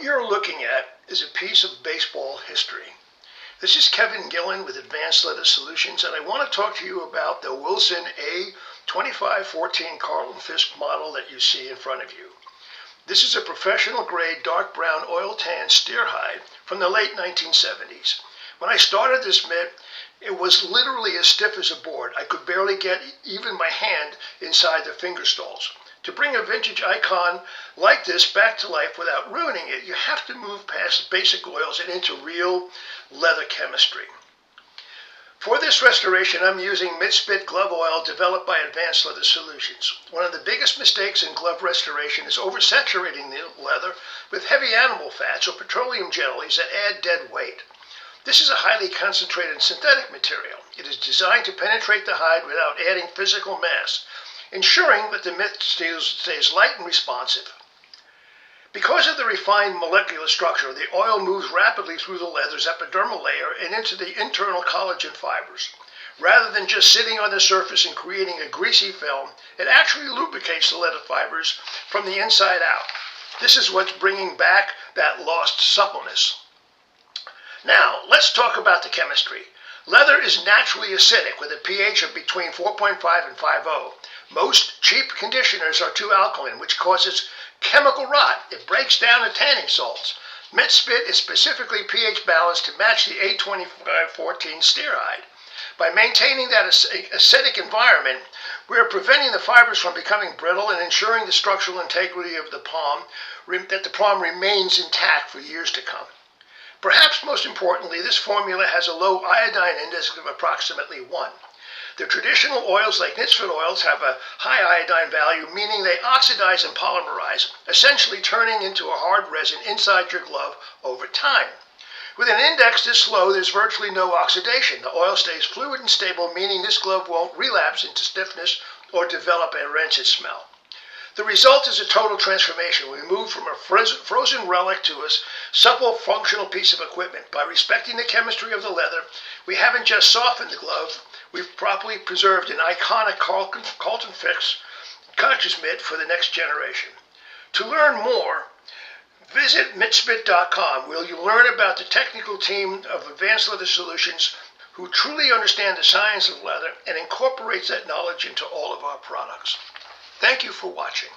What you're looking at is a piece of baseball history. This is Kevin Gillen with Advanced Leather Solutions, and I want to talk to you about the Wilson A2514 Carlton Fisk model that you see in front of you. This is a professional grade dark brown oil tan steer hide from the late 1970s. When I started this mitt, it was literally as stiff as a board. I could barely get even my hand inside the finger stalls. To bring a vintage icon like this back to life without ruining it, you have to move past basic oils and into real leather chemistry. For this restoration, I'm using Mitt-Spit glove oil developed by Advanced Leather Solutions. One of the biggest mistakes in glove restoration is oversaturating the leather with heavy animal fats or petroleum jellies that add dead weight. This is a highly concentrated synthetic material. It is designed to penetrate the hide without adding physical mass, ensuring that the mitt stays light and responsive. Because of the refined molecular structure, the oil moves rapidly through the leather's epidermal layer and into the internal collagen fibers. Rather than just sitting on the surface and creating a greasy film, it actually lubricates the leather fibers from the inside out. This is what's bringing back that lost suppleness. Now, let's talk about the chemistry. Leather is naturally acidic with a pH of between 4.5 and 5.0. Most cheap conditioners are too alkaline, which causes chemical rot. It breaks down the tanning salts. Mitt-Spit is specifically pH balanced to match the A2514 steer hide. By maintaining that acidic environment, we are preventing the fibers from becoming brittle and ensuring the structural integrity of the palm, that the palm remains intact for years to come. Perhaps most importantly, this formula has a low iodine index of approximately 1. The traditional oils like Mitt-Spit oils have a high iodine value, meaning they oxidize and polymerize, essentially turning into a hard resin inside your glove over time. With an index this low, there's virtually no oxidation. The oil stays fluid and stable, meaning this glove won't relapse into stiffness or develop a rancid smell. The result is a total transformation. We move from a frozen relic to a supple, functional piece of equipment. By respecting the chemistry of the leather, we haven't just softened the glove, we've properly preserved an iconic Carlton Fisk conscious mitt for the next generation. To learn more, visit Mitt-Spit.com, where you'll learn about the technical team of Advanced Leather Solutions who truly understand the science of leather and incorporates that knowledge into all of our products. Thank you for watching.